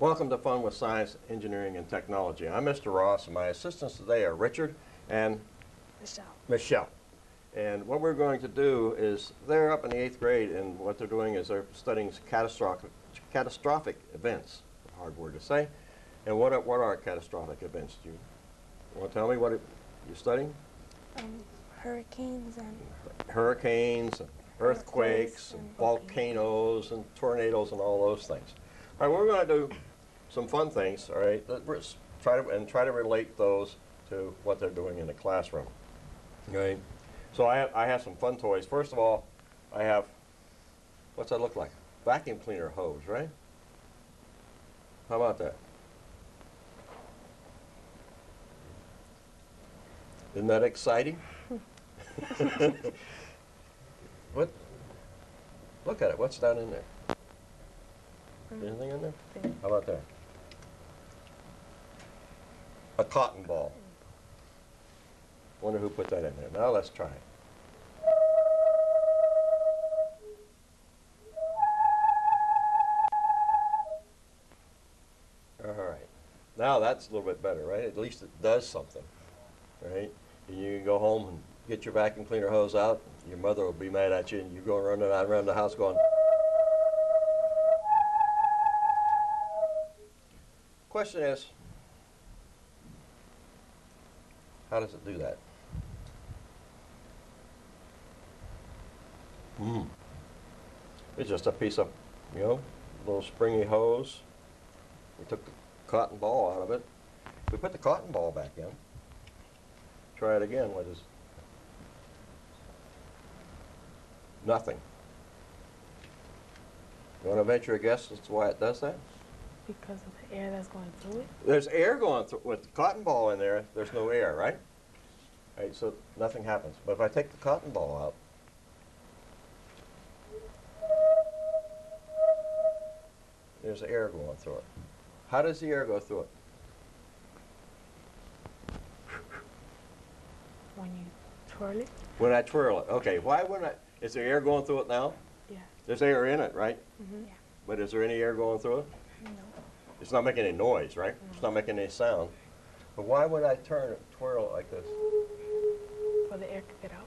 Welcome to Fun with Science, Engineering, and Technology. I'm Mr. Ross, and my assistants today are Richard and Michelle. And what we're going to do is, they're up in the 8th grade, and what they're doing is they're studying catastrophic events, a hard word to say. And what are catastrophic events? Do you want to tell me what you're studying? Hurricanes and earthquakes, and volcanoes, and tornadoes, and all those things. All right, we're going to do some fun things, all right? Try to relate those to what they're doing in the classroom. Okay? So I have some fun toys. First of all, I have, what's that look like? Vacuum cleaner hose, right? How about that? Isn't that exciting? What? Look at it. What's down in there? Anything in there? How about that? A cotton ball. Wonder who put that in there. Now let's try it. All right. Now that's a little bit better, right? At least it does something, right? And you can go home and get your vacuum cleaner hose out. Your mother will be mad at you, and you go running around the house going. Question is, how does it do that? It's just a piece of, little springy hose. We took the cotton ball out of it. We put the cotton ball back in. Try it again. What is? Nothing. You want to venture a guess as to why it does that? because of the air that's going through it? There's air going through. With the cotton ball in there, there's no air, right? Right, so nothing happens. But if I take the cotton ball out, there's air going through it. How does the air go through it? When you twirl it? When I twirl it. Okay, why wouldn't I? Is there air going through it now? Yeah. There's air in it, right? Mm-hmm. Yeah. But is there any air going through it? No. It's not making any noise, right? No. It's not making any sound. But why would I twirl it like this? For the air to get out.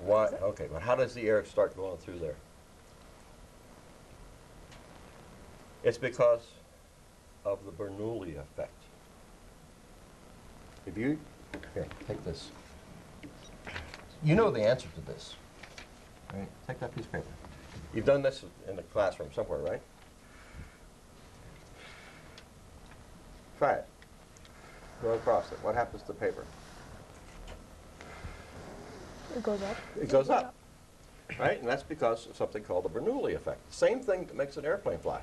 Why? Okay, but how does the air start going through there? It's because of the Bernoulli effect. If you, here, take this. You know the answer to this, right? Take that piece of paper. You've done this in the classroom somewhere, right? Try it. Go across it. What happens to the paper? It goes up. It goes up, right? And that's because of something called the Bernoulli effect. Same thing that makes an airplane fly,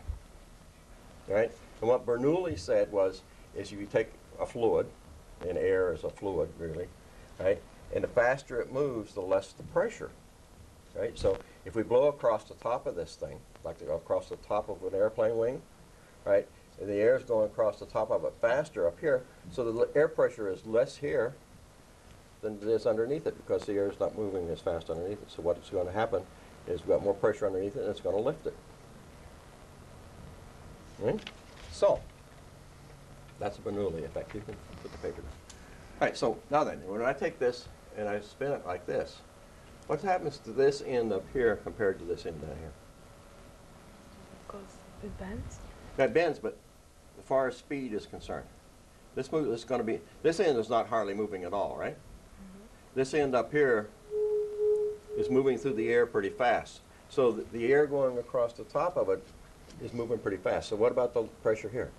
right? And what Bernoulli said was, is you take a fluid, and air is a fluid, really, right? And the faster it moves, the less the pressure, right? So if we blow across the top of this thing, like to go across the top of an airplane wing, right? And the air is going across the top of it faster up here, so the air pressure is less here than it is underneath it, because the air is not moving as fast underneath it. So what's going to happen is we've got more pressure underneath it, and it's going to lift it. Right? So that's the Bernoulli effect. You can put the paper down. All right, so now then, when I take this and I spin it like this, what happens to this end up here compared to this end down here? Because it bends. That bends, but as far as speed is concerned, this end is not hardly moving at all, right? Mm-hmm. This end up here is moving through the air pretty fast. So the air going across the top of it is moving pretty fast. So what about the pressure here?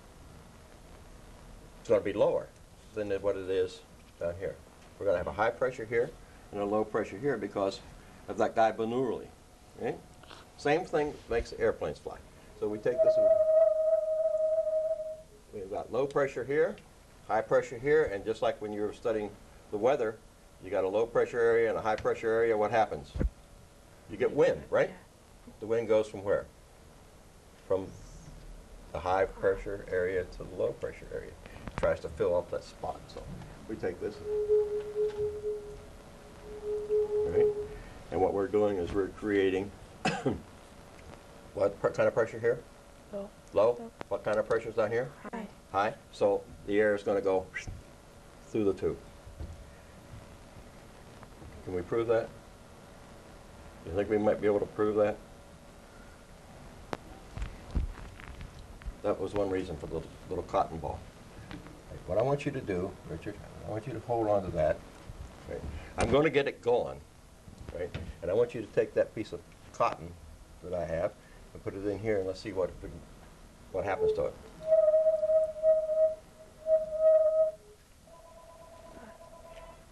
It's going to be lower than what it is down here. We're going to have a high pressure here and a low pressure here because of that guy Bernoulli. Right? Same thing makes airplanes fly. So we take this, we've got low pressure here, high pressure here, and just like when you were studying the weather, you got a low pressure area and a high pressure area. What happens? You get wind, right? Yeah. The wind goes from where? From the high pressure area to the low pressure area. It tries to fill up that spot. So we take this, right? And what we're doing is we're creating what kind of pressure here? Low. Low? Low. What kind of pressure is down here? High. High. So the air is going to go through the tube. Can we prove that? You think we might be able to prove that? That was one reason for the little cotton ball. What I want you to do, Richard, I want you to hold on to that. Right? I'm going to get it going, right? And I want you to take that piece of cotton that I have and put it in here, and let's see what happens to it.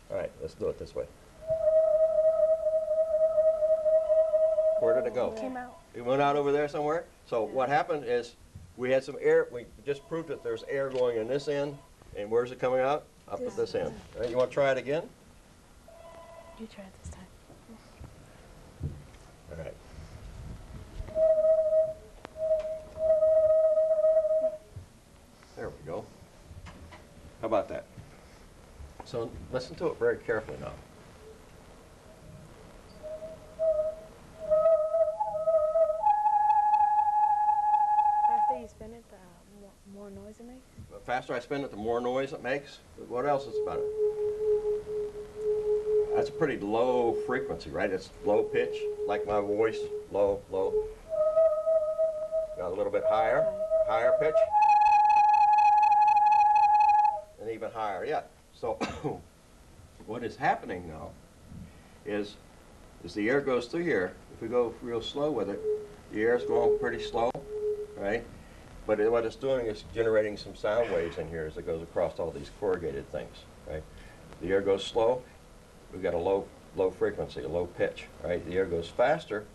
All right, let's do it this way. Where did it go? It came out. It went out over there somewhere. So what happened is we had some air. We just proved that there's air going in this end. And where's it coming out? Up at this end. All right, you want to try it again? You try it this time. All right. There we go. How about that? So listen to it very carefully now. After you spin it, the more noise it makes. The faster I spin it, the more noise it makes. But what else is about it? That's a pretty low frequency, right? It's low pitch, like my voice, low, low. Got a little bit higher, higher pitch. And even higher, yeah. So what is happening now is the air goes through here. If we go real slow with it, the air is going pretty slow, right? But what it's doing is generating some sound waves in here as it goes across all these corrugated things, right? The air goes slow, we got a low frequency, a low pitch, right? The air goes faster,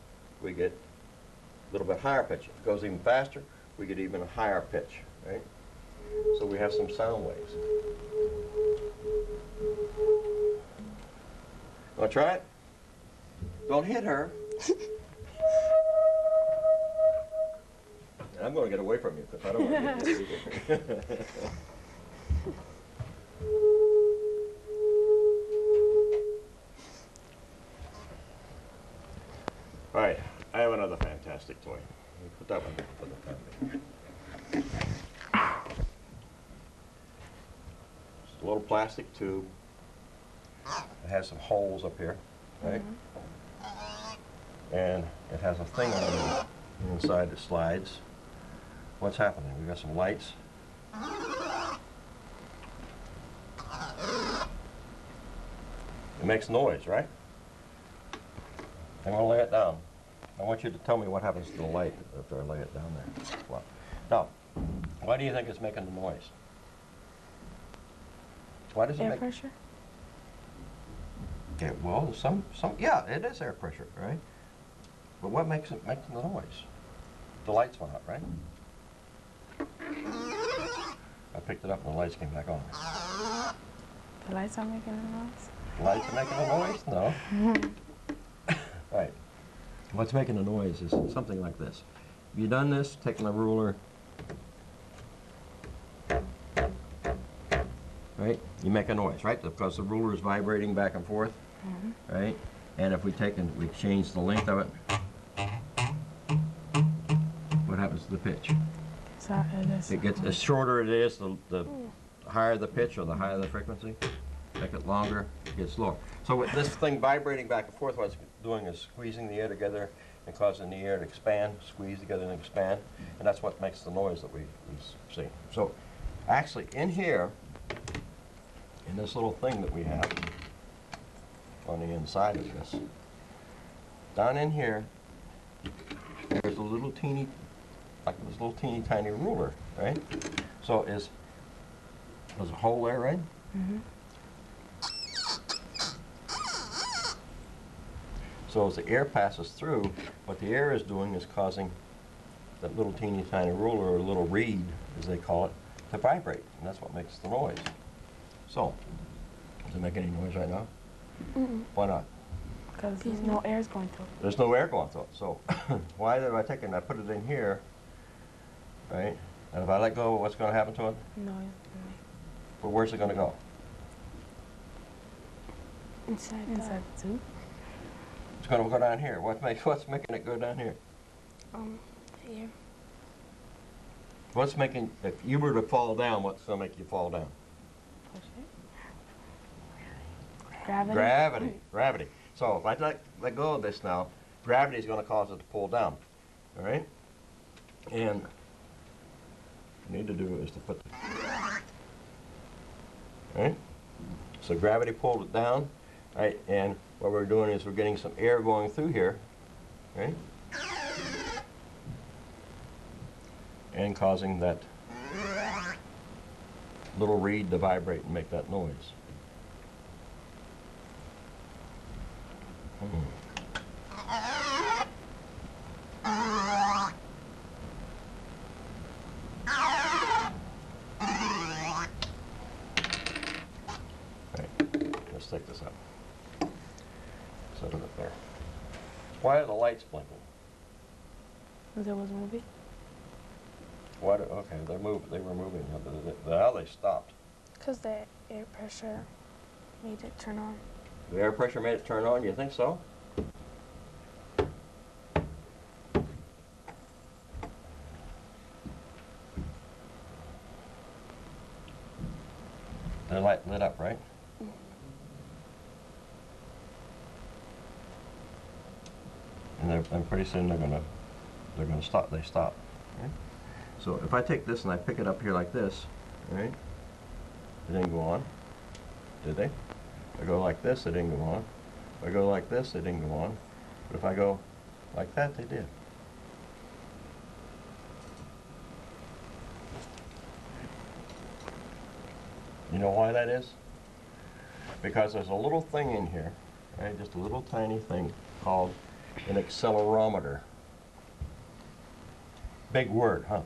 we get a little bit higher pitch. If it goes even faster, we get even a higher pitch, right? So we have some sound waves. Want to try it? Don't hit her. I'm going to get away from you because I don't want to get hit either. All right, I have another fantastic toy. Let me put that one for the family. Just a little plastic tube. It has some holes up here, right? And it has a thing on the inside that slides. What's happening? We've got some lights. It makes noise, right? I'm going to lay it down. I want you to tell me what happens to the light after I lay it down there. Well, now, why do you think it's making the noise? Why does it Air make pressure? Okay, well, yeah, it is air pressure, right? But what makes it make the noise? The lights went up, right? I picked it up and the lights came back on. The lights aren't making a noise? The lights are making a noise? No. Right. What's making a noise is something like this. Have you done this, taking a ruler, right? You make a noise, right? Because the ruler is vibrating back and forth, right? And if we change the length of it, what happens to the pitch? So It gets, the shorter it is, the higher the pitch or the higher the frequency. Make it longer, it gets lower. So with this thing vibrating back and forth, what it's doing is squeezing the air together and causing the air to expand, squeeze together and expand, and that's what makes the noise that we see. So actually in here, in this little thing that we have on the inside of this, down in here, there's a little teeny, like this little teeny tiny ruler, right? So there's a hole there, right? So as the air passes through, what the air is doing is causing that little teeny tiny ruler, or little reed, as they call it, to vibrate, and that's what makes the noise. So, does it make any noise right now? Why not? Because no air is going through it. There's no air going through it. So, why did I take it and I put it in here, right? And if I let go, what's going to happen to it? No. Well, where's it going to go? Inside the tube. It's going to go down here. What's making it go down here? Air. What's making, if you were to fall down, what's going to make you fall down? Gravity. Gravity. Gravity. So if I let go of this now, gravity is going to cause it to pull down. All right? And what you need to do is to put the, all right? So gravity pulled it down, right? And what we're doing is we're getting some air going through here, right? And causing that little reed to vibrate and make that noise. Let's take this up. Set it up there. Why are the lights blinking? Because it was moving. Why okay, they were moving. Now they stopped. Because the air pressure made it turn on. The air pressure made it turn on, you think so? They're lit up, right? And pretty soon they're gonna stop. They stop. Right? So if I take this and I pick it up here like this, right? It didn't go on, did they? If I go like this, it didn't go on. If I go like this, it didn't go on. But if I go like that, they did. You know why that is? Because there's a little thing in here, right? Just a little tiny thing called an accelerometer. Big word, huh?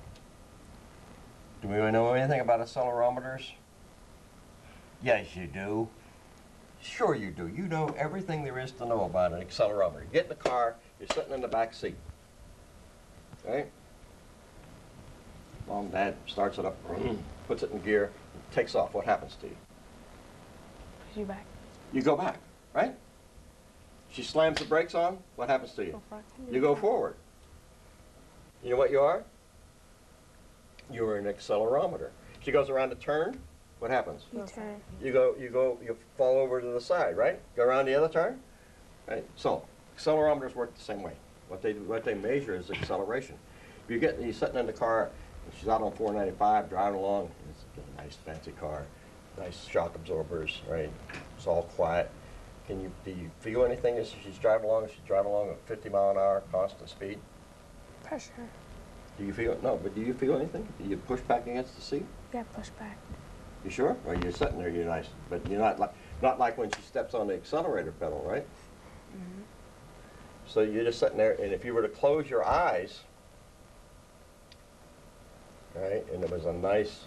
Do we know anything about accelerometers? Yes, you do. Sure you do. You know everything there is to know about an accelerometer. You get in the car, you're sitting in the back seat. Right? Mom and Dad starts it up, puts it in gear, takes off. What happens to you? Push you back. You go back, right? She slams the brakes on, what happens to you? Go forward. You go forward. You know what you are? You're an accelerometer. She goes around a turn, what happens? You turn. You fall over to the side, right? Go around the other turn, right? So accelerometers work the same way. What they measure is acceleration. If you're sitting in the car, and she's out on 495 driving along. It's a nice fancy car, nice shock absorbers, right? It's all quiet. Do you feel anything as she's driving along? Is she driving along at 50 mile an hour constant speed? Pressure. Do you feel no? But do you feel anything? Do you push back against the seat? Yeah, push back. You sure? Or you're sitting there, you're nice, but you're not like when she steps on the accelerator pedal, right? Mm-hmm. So you're just sitting there, and if you were to close your eyes, right, and it was a nice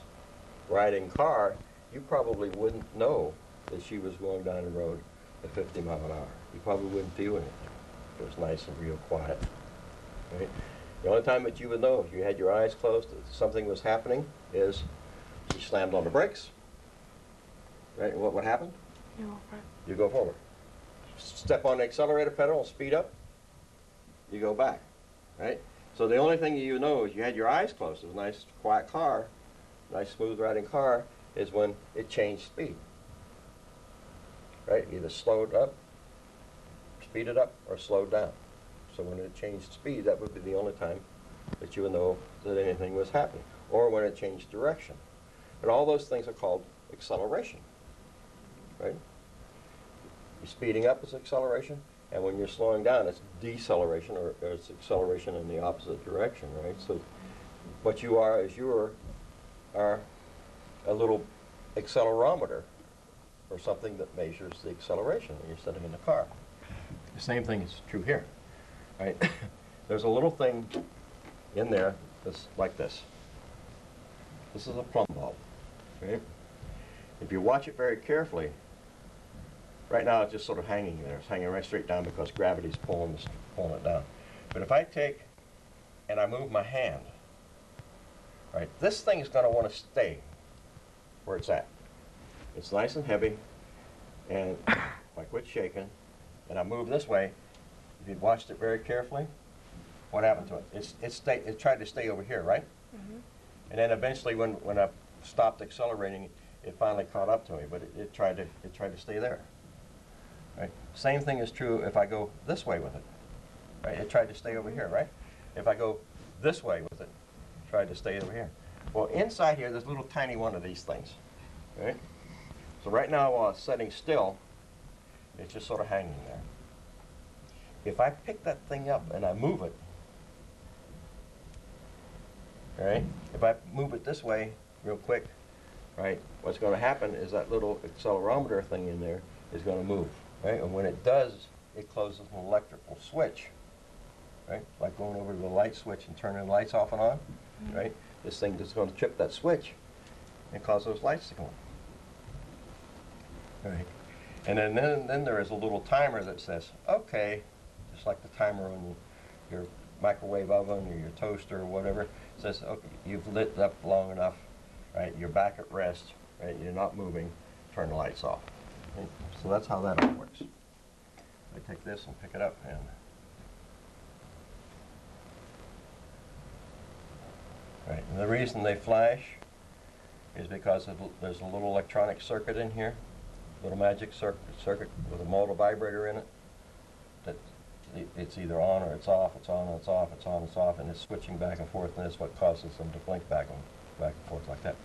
riding car, you probably wouldn't know that she was going down the road at 50 mile an hour. You probably wouldn't feel anything. It was nice and real quiet. Right? The only time that you would know if you had your eyes closed that something was happening is she slammed on the brakes. Right? And what would happen? You go forward. You go forward. Step on the accelerator pedal and speed up. You go back. Right? So the only thing you know is you had your eyes closed. It was a nice quiet car, nice smooth riding car, is when it changed speed. Right? Either slowed up, speeded up, or slowed down. So when it changed speed, that would be the only time that you would know that anything was happening. Or when it changed direction. And all those things are called acceleration. Right? You're speeding up is acceleration, and when you're slowing down, it's deceleration, or it's acceleration in the opposite direction, right? So what you are is you are a little accelerometer, or something that measures the acceleration when you're sitting in the car. The same thing is true here, right? There's a little thing in there that's like this. This is a plumb bulb, right? If you watch it very carefully, right now it's just sort of hanging there. It's hanging right straight down because gravity's pulling it down. But if I take and I move my hand, right, this thing is going to want to stay where it's at. It's nice and heavy, and if I quit shaking, and I move this way, if you've watched it very carefully, what happened to it? It tried to stay over here, right? Mm-hmm. And then eventually when I stopped accelerating, it finally caught up to me, but it tried to stay there. Right? Same thing is true if I go this way with it. Right? It tried to stay over here, right? If I go this way with it, it tried to stay over here. Well, inside here, there's a little tiny one of these things. Right? So right now, while it's setting still, it's just sort of hanging there. If I pick that thing up and I move it, right? If I move it this way real quick, right? What's going to happen is that little accelerometer thing in there is going to move, right? And when it does, it closes an electrical switch, right? Like going over to the light switch and turning the lights off and on, right? This thing is going to trip that switch and cause those lights to go on. Right? And then there is a little timer that says, okay, just like the timer on your microwave oven or your toaster or whatever, says, okay, you've lit up long enough, right? You're back at rest, right? You're not moving, turn the lights off. Okay? So that's how that all works. I take this and pick it up and right, and the reason they flash is because there's a little electronic circuit in here, little magic circuit with a motor vibrator in it, that it's either on or it's off, it's on or it's off, it's on, it's off, and it's switching back and forth, and that's what causes them to blink back and forth like that.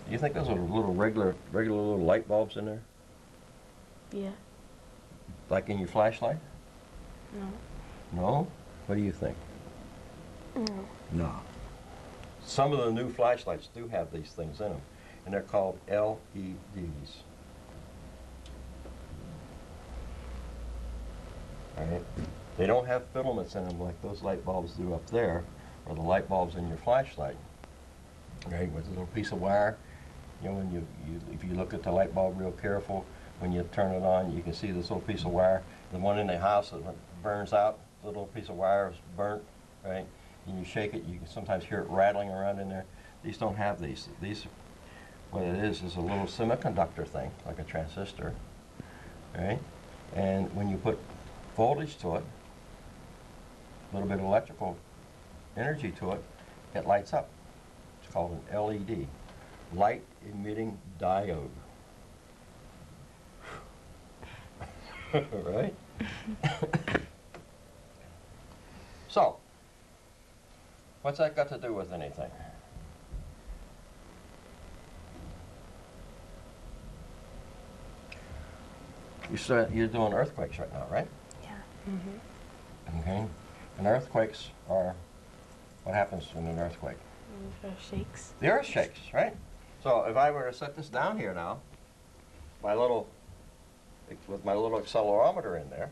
Do you think those are little regular little light bulbs in there? Yeah. Like in your flashlight? No. No? What do you think? No. No. Some of the new flashlights do have these things in them, and they're called LEDs. Right? They don't have filaments in them like those light bulbs do up there, or the light bulbs in your flashlight. Right? With a little piece of wire. You know, when if you look at the light bulb real careful, when you turn it on, you can see this little piece of wire. The one in the house that burns out, the little piece of wire is burnt, right? And you shake it, you can sometimes hear it rattling around in there. These don't have these. These, what it is a little semiconductor thing, like a transistor, right? And when you put voltage to it, a little bit of electrical energy to it, it lights up. It's called an LED, light emitting diode. Right? So, what's that got to do with anything? You're doing earthquakes right now, right? Yeah. Mm-hmm. Okay. And earthquakes are, what happens in an earthquake? The earth shakes. The earth shakes, right? So if I were to set this down here now, with my little accelerometer in there,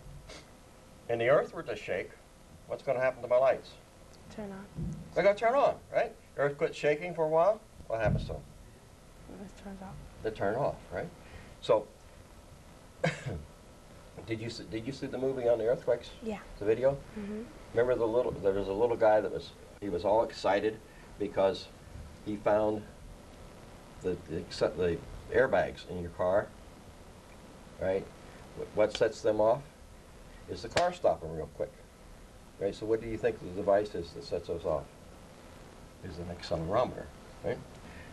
and the earth were to shake, what's going to happen to my lights? Turn on. They're going to turn on, right? Earth quits shaking for a while, what happens to them? It turns off. They turn off, right? So, did you see the movie on the earthquakes? Yeah. The video? Mm-hmm. Remember there was a little guy that was all excited because he found the airbags in your car, right? What sets them off is the car stopping real quick, right? So what do you think the device is that sets those off? Is an accelerometer, right?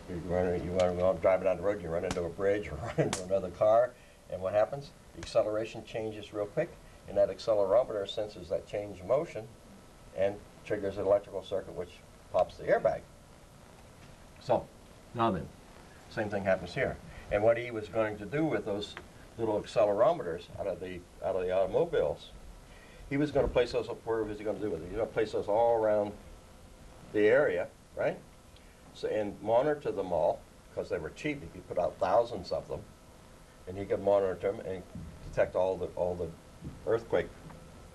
You want to go driving down the road, you run into a bridge or run into another car, and what happens? The acceleration changes real quick, and that accelerometer senses that change in motion and triggers an electrical circuit which pops the airbag. So, now then, same thing happens here. And what he was going to do with those little accelerometers out of the automobiles, he was going to place those up. Where was he going to do with it? He was going to place those all around the area, right? So, and monitor them all, because they were cheap. He could put out thousands of them, and he could monitor them and detect all the earthquake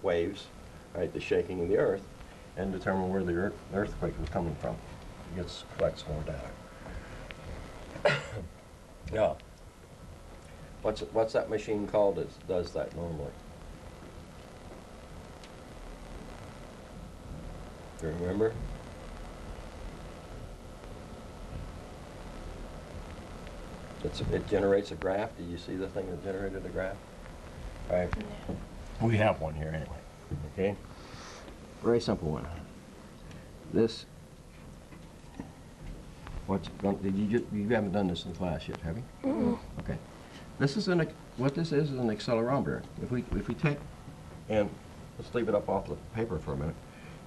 waves, right, the shaking of the earth, and determine where the earthquake was coming from. He collects more data. Yeah. What's that machine called that does that normally? Do you remember? It generates a graph. Do you see the thing that generated the graph? All right. Yeah. We have one here anyway. Okay. Very simple one. This You haven't done this in class yet, have you? Mm-mm. Okay. This is what this is an accelerometer. If we take, and let's leave it up off the paper for a minute.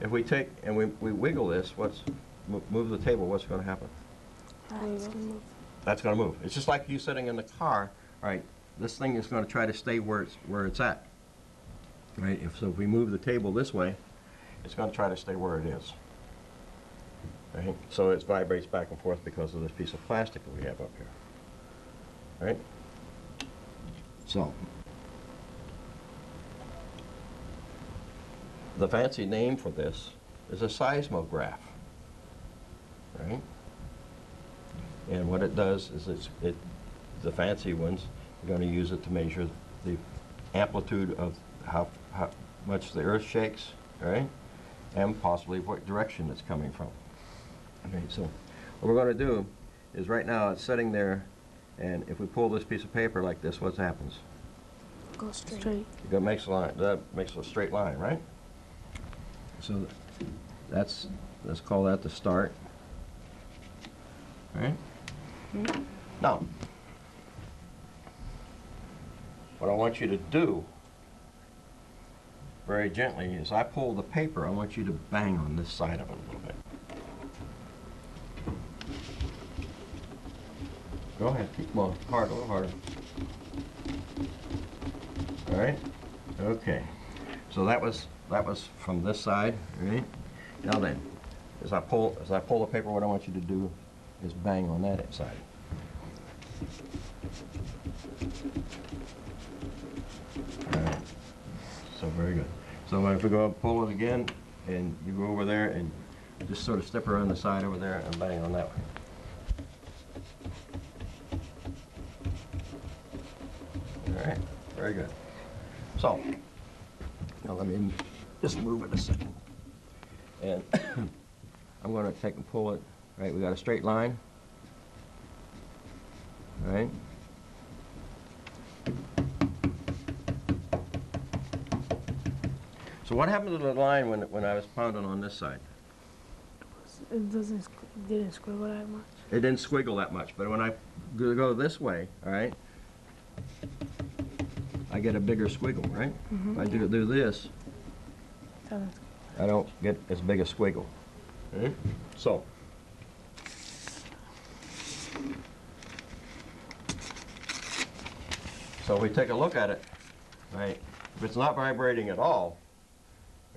If we take and we wiggle this, move the table, what's going to happen? That's gonna move. That's going to move. It's just like you sitting in the car, right? This thing is going to try to stay where it's at, right? If we move the table this way, it's going to try to stay where it is, right? So it vibrates back and forth because of this piece of plastic that we have up here, right? So the fancy name for this is a seismograph, right? And what it does is the fancy ones are going to use it to measure the amplitude of how much the earth shakes, right? And possibly what direction it's coming from. Okay, so what we're going to do is right now it's sitting there, and if we pull this piece of paper like this, what happens? Go straight. It makes a line. That makes a straight line, right? So let's call that the start. Right? Mm-hmm. Now, what I want you to do very gently is I pull the paper, I want you to bang on this side of it a little bit. Go ahead, keep going, hard, a little harder. All right? Okay. So that was from this side, right? Now then, as I pull the paper, what I want you to do is bang on that side. All right. So very good. So if we go up, pull it again, and you go over there and just sort of step around the side over there and bang on that one. All right. Very good. So now let me just move it a second. And I'm going to take and pull it. Right, we got a straight line. All right. So what happened to the line when I was pounding on this side? It didn't squiggle that much. It didn't squiggle that much, but when I go this way, all right, I get a bigger squiggle, right? Mm-hmm. If I do this, I don't get as big a squiggle. Okay? So we take a look at it, right? If it's not vibrating at all,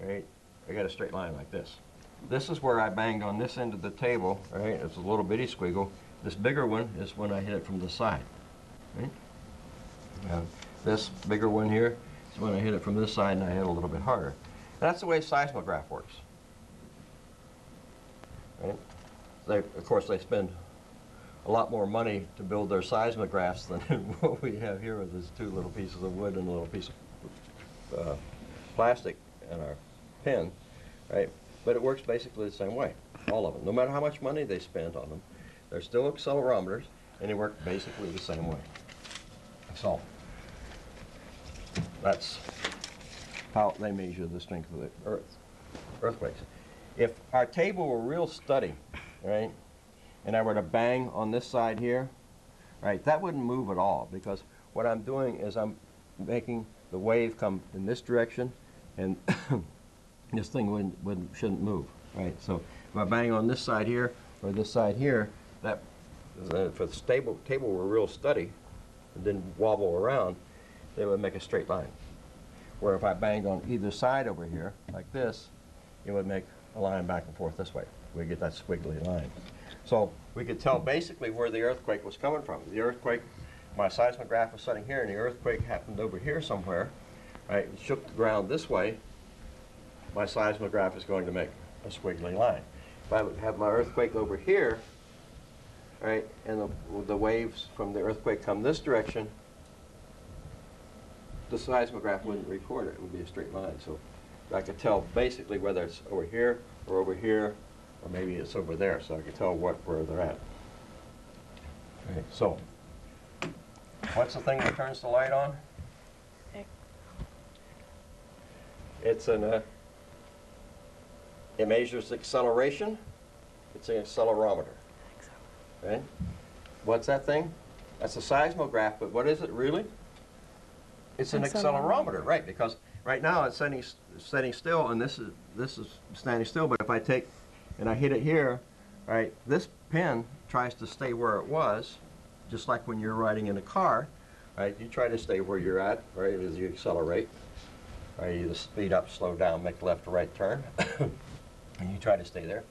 right, I got a straight line like this. This is where I banged on this end of the table, right? It's a little bitty squiggle. This bigger one is when I hit it from the side, right? This bigger one here is when I hit it from this side and I hit a little bit harder. That's the way seismograph works, right? Of course, they spend a lot more money to build their seismographs than what we have here with these two little pieces of wood and a little piece of plastic and our pen, right? But it works basically the same way, all of them. No matter how much money they spend on them, they're still accelerometers, and they work basically the same way. So that's how they measure the strength of the earthquakes. If our table were real steady, right, and I were to bang on this side here, right, that wouldn't move at all, because what I'm doing is I'm making the wave come in this direction, and this thing shouldn't move, right? So if I bang on this side here or this side here, that if the table were real steady and didn't wobble around, they would make a straight line. Where if I banged on either side over here, like this, it would make a line back and forth this way. We get that squiggly line. So we could tell basically where the earthquake was coming from. The earthquake, my seismograph was sitting here, and the earthquake happened over here somewhere, right? It shook the ground this way. My seismograph is going to make a squiggly line. If I would have my earthquake over here, right, and the waves from the earthquake come this direction, the seismograph wouldn't record it. It would be a straight line. So I could tell basically whether it's over here, or maybe it's over there. So I could tell where they're at. Okay, so what's the thing that turns the light on? It's it measures acceleration. It's an accelerometer. right? What's that thing? That's a seismograph, but what is it really? It's an accelerometer, right? Because right now it's setting still, and this is standing still. But if I take and I hit it here, right? This pin tries to stay where it was, just like when you're riding in a car, right? You try to stay where you're at, right? As you accelerate, right? You either speed up, slow down, make left or right turn, and you try to stay there.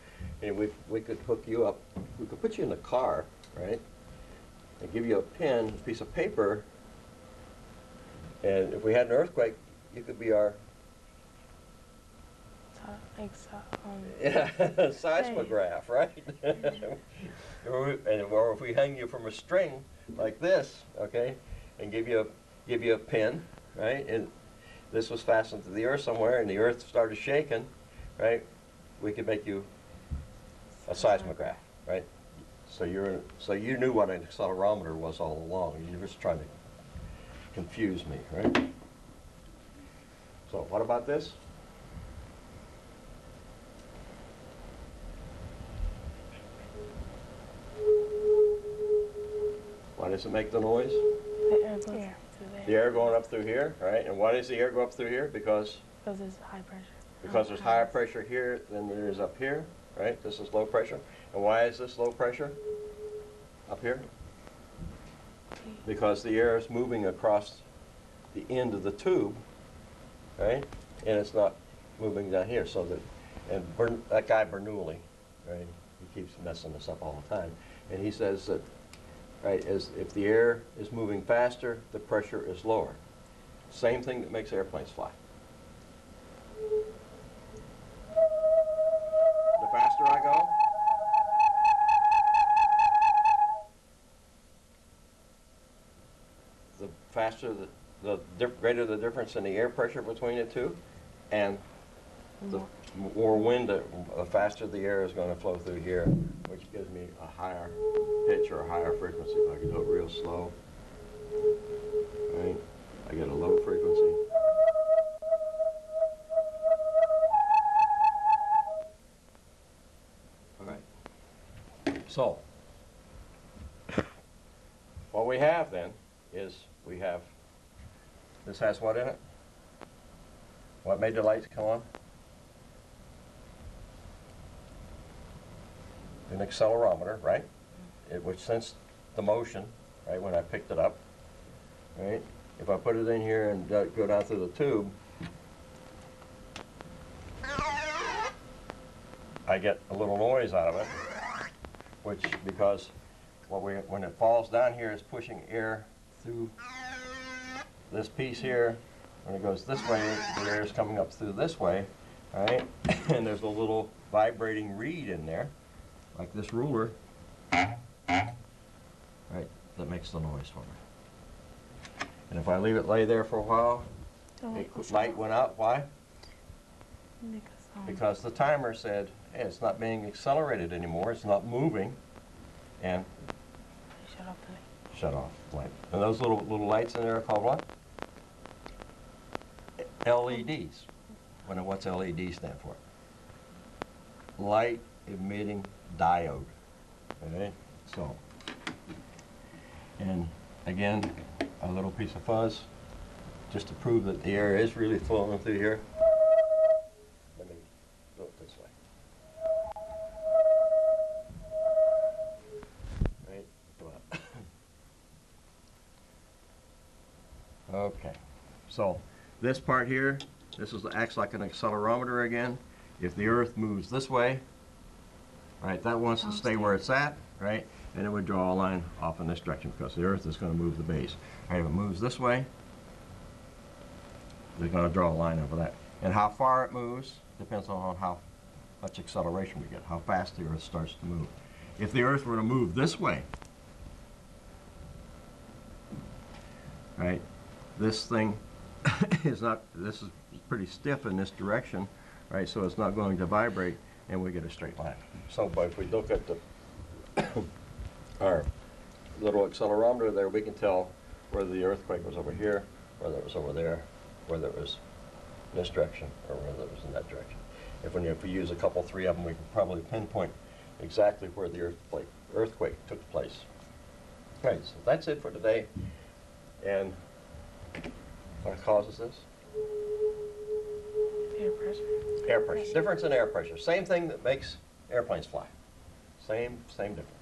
And we could hook you up. We could put you in the car, right? And give you a pen, a piece of paper. And if we had an earthquake, you could be our seismograph, right? Or if we hang you from a string like this, okay, and give you a pin, right? And this was fastened to the earth somewhere, and the earth started shaking, right? We could make you a seismograph, right? So you knew what an accelerometer was all along. You were just trying to confuse me, right? So what about this? Why does it make the noise? The air goes through there. The air going up through here, right? And why does the air go up through here? Because there's high pressure. Because there's higher pressure here than there is up here, right? This is low pressure. And why is this low pressure up here? Because the air is moving across the end of the tube, right? And it's not moving down here. So that guy Bernoulli, right? He keeps messing this up all the time, and he says that, right, if the air is moving faster, the pressure is lower. Same thing that makes airplanes fly. The faster I go, the faster the greater the difference in the air pressure between the two, and the more wind, the faster the air is going to flow through here, which gives me a higher pitch or a higher frequency. If I can do it real slow, right? I get a low frequency. All right. So, what we have then is this has what in it? What made the lights come on? An accelerometer, right? Which sensed the motion, right, when I picked it up, right? If I put it in here and go down through the tube, I get a little noise out of it, which, because when it falls down here, it's pushing air through this piece here. When it goes this way, the air is coming up through this way, right? And there's a little vibrating reed in there, like this ruler, right, that makes the noise for me. And if I leave it lay there for a while, light went out. Why? Because the timer said, hey, it's not being accelerated anymore, it's not moving, and shut off the light. And those little lights in there are called what? LEDs. What's LED stand for? Light emitting diode. Okay, so, and again, a little piece of fuzz, just to prove that the air is really flowing through here. Let me do it this way. Right, go up. Okay, so this part here, acts like an accelerometer again. If the Earth moves this way, right, that wants to stay where it's at, right, and it would draw a line off in this direction because the Earth is going to move the base. Right, if it moves this way, they're going to draw a line over that. And how far it moves depends on how much acceleration we get, how fast the Earth starts to move. If the Earth were to move this way, right, this thing is not, this is pretty stiff in this direction, right, so it's not going to vibrate, and we get a straight line. So, but if we look at our little accelerometer there, we can tell whether the earthquake was over here, whether it was over there, whether it was in this direction, or whether it was in that direction. If we use a couple, three of them, we can probably pinpoint exactly where the earthquake earthquake took place. Okay, so that's it for today. And what causes this? Air pressure. Air pressure. Difference in air pressure. Same thing that makes airplanes fly. Same difference.